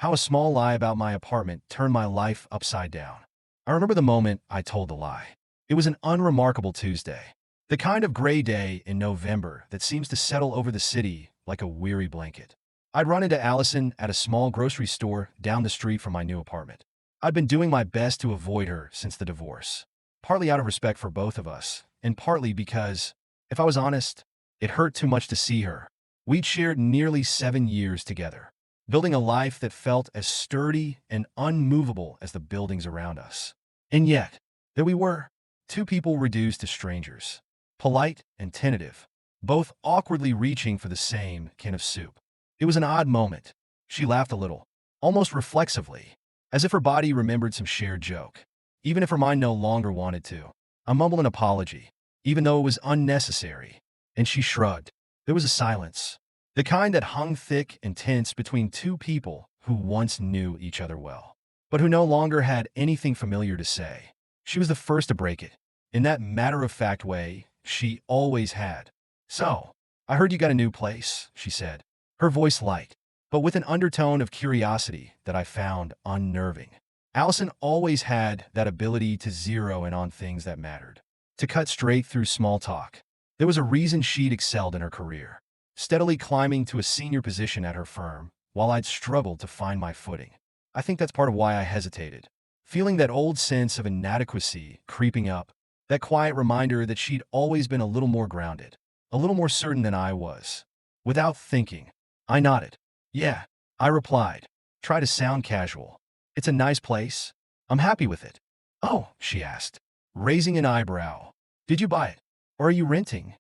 how a small lie about my apartment turned my life upside down. I remember the moment I told the lie. It was an unremarkable Tuesday. The kind of gray day in November that seems to settle over the city like a weary blanket. I'd run into Allison at a small grocery store down the street from my new apartment. I'd been doing my best to avoid her since the divorce, partly out of respect for both of us, and partly because, if I was honest, it hurt too much to see her. We'd shared nearly 7 years together, building a life that felt as sturdy and unmovable as the buildings around us. And yet, there we were, two people reduced to strangers, polite and tentative, both awkwardly reaching for the same can of soup. It was an odd moment. She laughed a little, almost reflexively, as if her body remembered some shared joke, even if her mind no longer wanted to. I mumbled an apology, even though it was unnecessary, and she shrugged. There was a silence, the kind that hung thick and tense between two people who once knew each other well, but who no longer had anything familiar to say. She was the first to break it, in that matter-of-fact way she always had. "So, I heard you got a new place," she said, her voice light, but with an undertone of curiosity that I found unnerving. Allison always had that ability to zero in on things that mattered, to cut straight through small talk. There was a reason she'd excelled in her career, steadily climbing to a senior position at her firm, while I'd struggled to find my footing. I think that's part of why I hesitated, feeling that old sense of inadequacy creeping up, that quiet reminder that she'd always been a little more grounded, a little more certain than I was. Without thinking, I nodded. "Yeah," I replied. Try to sound casual. "It's a nice place. I'm happy with it." "Oh," she asked, raising an eyebrow. "Did you buy it? Or are you renting?"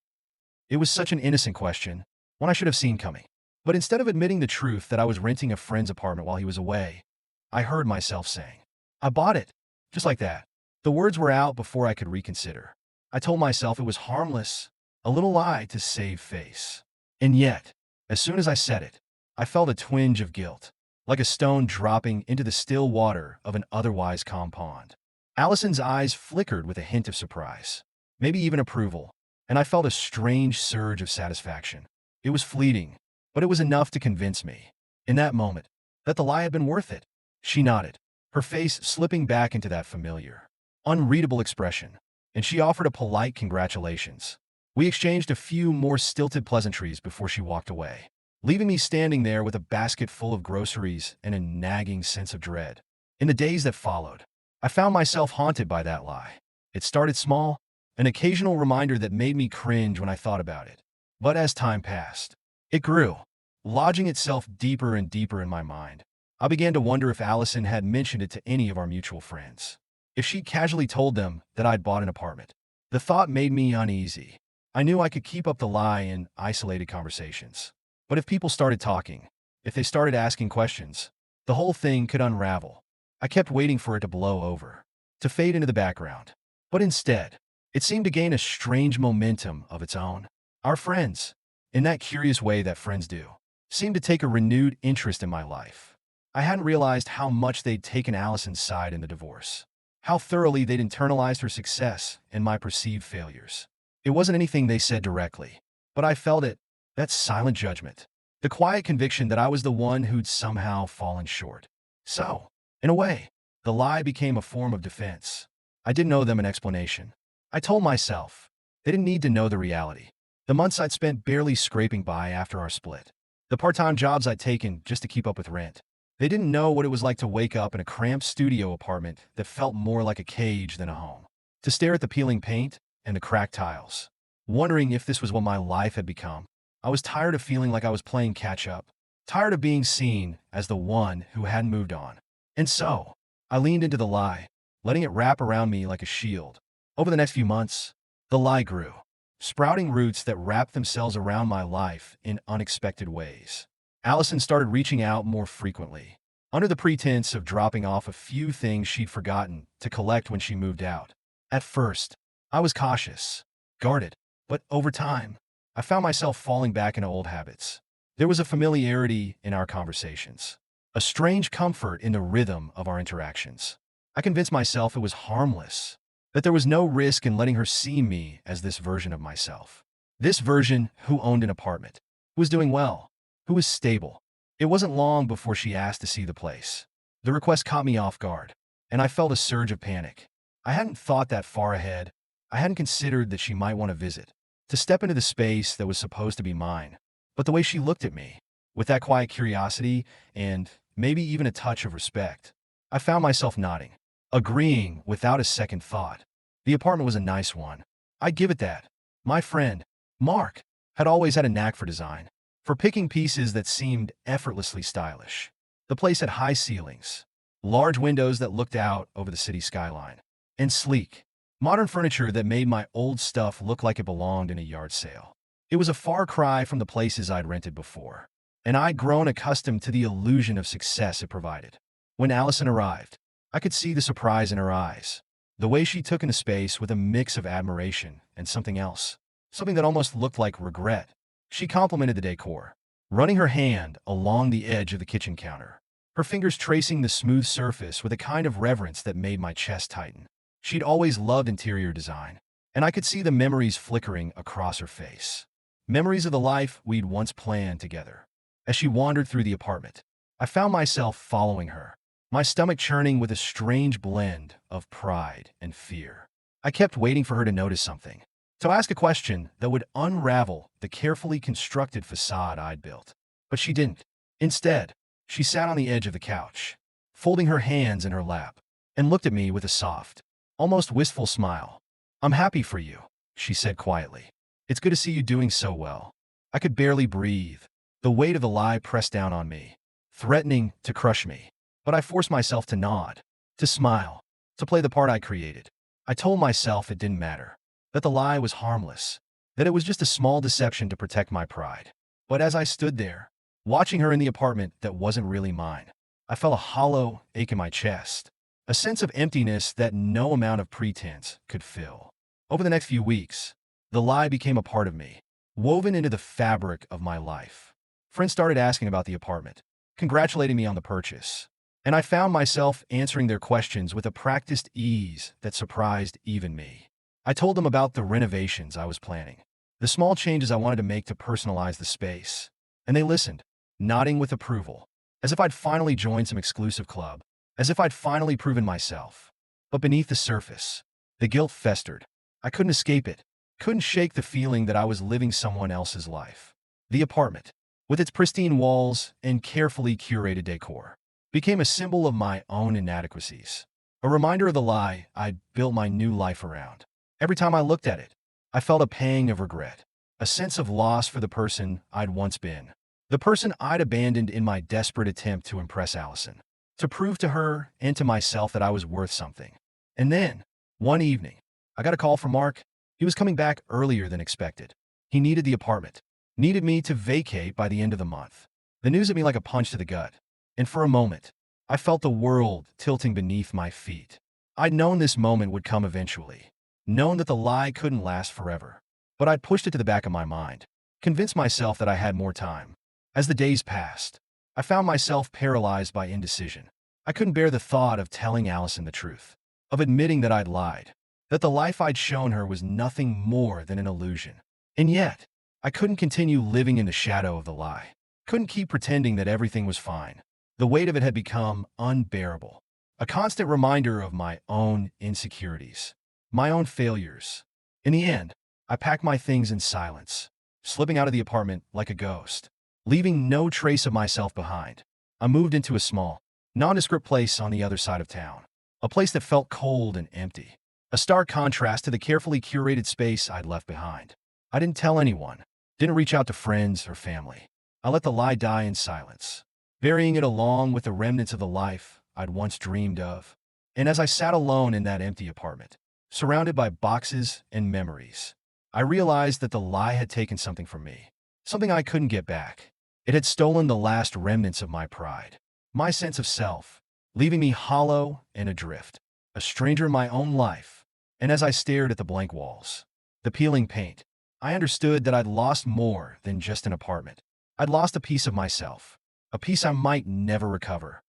It was such an innocent question, one I should have seen coming. But instead of admitting the truth that I was renting a friend's apartment while he was away, I heard myself saying, "I bought it." Just like that. The words were out before I could reconsider. I told myself it was harmless, a little lie to save face. And yet, as soon as I said it, I felt a twinge of guilt, like a stone dropping into the still water of an otherwise calm pond. Allison's eyes flickered with a hint of surprise, maybe even approval, and I felt a strange surge of satisfaction. It was fleeting, but it was enough to convince me, in that moment, that the lie had been worth it. She nodded, her face slipping back into that familiar, unreadable expression, and she offered a polite congratulations. We exchanged a few more stilted pleasantries before she walked away, leaving me standing there with a basket full of groceries and a nagging sense of dread. In the days that followed, I found myself haunted by that lie. It started small, an occasional reminder that made me cringe when I thought about it. But as time passed, it grew, lodging itself deeper and deeper in my mind. I began to wonder if Allison had mentioned it to any of our mutual friends, if she'd casually told them that I'd bought an apartment. The thought made me uneasy. I knew I could keep up the lie in isolated conversations. But if people started talking, if they started asking questions, the whole thing could unravel. I kept waiting for it to blow over, to fade into the background. But instead, it seemed to gain a strange momentum of its own. Our friends, in that curious way that friends do, seemed to take a renewed interest in my life. I hadn't realized how much they'd taken Allison's side in the divorce, how thoroughly they'd internalized her success and my perceived failures. It wasn't anything they said directly, but I felt it, that silent judgment, the quiet conviction that I was the one who'd somehow fallen short. So, in a way, the lie became a form of defense. I didn't owe them an explanation. I told myself they didn't need to know the reality. The months I'd spent barely scraping by after our split, the part-time jobs I'd taken just to keep up with rent. They didn't know what it was like to wake up in a cramped studio apartment that felt more like a cage than a home, to stare at the peeling paint and the cracked tiles, wondering if this was what my life had become. I was tired of feeling like I was playing catch-up, tired of being seen as the one who hadn't moved on. And so, I leaned into the lie, letting it wrap around me like a shield. Over the next few months, the lie grew, sprouting roots that wrapped themselves around my life in unexpected ways. Allison started reaching out more frequently, under the pretense of dropping off a few things she'd forgotten to collect when she moved out. At first, I was cautious, guarded, but over time, I found myself falling back into old habits. There was a familiarity in our conversations, a strange comfort in the rhythm of our interactions. I convinced myself it was harmless, that there was no risk in letting her see me as this version of myself. This version who owned an apartment, who was doing well, who was stable. It wasn't long before she asked to see the place. The request caught me off guard, and I felt a surge of panic. I hadn't thought that far ahead. I hadn't considered that she might want to visit, to step into the space that was supposed to be mine. But the way she looked at me, with that quiet curiosity and maybe even a touch of respect, I found myself nodding, agreeing without a second thought. The apartment was a nice one. I'd give it that. My friend, Mark, had always had a knack for design, for picking pieces that seemed effortlessly stylish. The place had high ceilings, large windows that looked out over the city skyline, and sleek, modern furniture that made my old stuff look like it belonged in a yard sale. It was a far cry from the places I'd rented before, and I'd grown accustomed to the illusion of success it provided. When Allison arrived, I could see the surprise in her eyes, the way she took in the space with a mix of admiration and something else, something that almost looked like regret. She complimented the decor, running her hand along the edge of the kitchen counter, her fingers tracing the smooth surface with a kind of reverence that made my chest tighten. She'd always loved interior design, and I could see the memories flickering across her face. Memories of the life we'd once planned together. As she wandered through the apartment, I found myself following her, my stomach churning with a strange blend of pride and fear. I kept waiting for her to notice something, to ask a question that would unravel the carefully constructed facade I'd built. But she didn't. Instead, she sat on the edge of the couch, folding her hands in her lap, and looked at me with a soft, almost wistful smile. "I'm happy for you," she said quietly. "It's good to see you doing so well." I could barely breathe. The weight of the lie pressed down on me, threatening to crush me. But I forced myself to nod, to smile, to play the part I created. I told myself it didn't matter, that the lie was harmless, that it was just a small deception to protect my pride. But as I stood there, watching her in the apartment that wasn't really mine, I felt a hollow ache in my chest, a sense of emptiness that no amount of pretense could fill. Over the next few weeks, the lie became a part of me, woven into the fabric of my life. Friends started asking about the apartment, congratulating me on the purchase, and I found myself answering their questions with a practiced ease that surprised even me. I told them about the renovations I was planning, the small changes I wanted to make to personalize the space, and they listened, nodding with approval, as if I'd finally joined some exclusive club, as if I'd finally proven myself. But beneath the surface, the guilt festered. I couldn't escape it, couldn't shake the feeling that I was living someone else's life. The apartment, with its pristine walls and carefully curated decor, became a symbol of my own inadequacies, a reminder of the lie I'd built my new life around. Every time I looked at it, I felt a pang of regret, a sense of loss for the person I'd once been, the person I'd abandoned in my desperate attempt to impress Allison, to prove to her and to myself that I was worth something. And then, one evening, I got a call from Mark. He was coming back earlier than expected. He needed the apartment, needed me to vacate by the end of the month. The news hit me like a punch to the gut, and for a moment, I felt the world tilting beneath my feet. I'd known this moment would come eventually, known that the lie couldn't last forever, but I'd pushed it to the back of my mind, convinced myself that I had more time. As the days passed, I found myself paralyzed by indecision. I couldn't bear the thought of telling Allison the truth, of admitting that I'd lied, that the life I'd shown her was nothing more than an illusion. And yet, I couldn't continue living in the shadow of the lie, couldn't keep pretending that everything was fine. The weight of it had become unbearable, a constant reminder of my own insecurities, my own failures. In the end, I packed my things in silence, slipping out of the apartment like a ghost, leaving no trace of myself behind. I moved into a small, nondescript place on the other side of town, a place that felt cold and empty, a stark contrast to the carefully curated space I'd left behind. I didn't tell anyone, didn't reach out to friends or family. I let the lie die in silence, burying it along with the remnants of the life I'd once dreamed of. And as I sat alone in that empty apartment, surrounded by boxes and memories, I realized that the lie had taken something from me, something I couldn't get back. It had stolen the last remnants of my pride, my sense of self, leaving me hollow and adrift, a stranger in my own life. And as I stared at the blank walls, the peeling paint, I understood that I'd lost more than just an apartment. I'd lost a piece of myself, a piece I might never recover.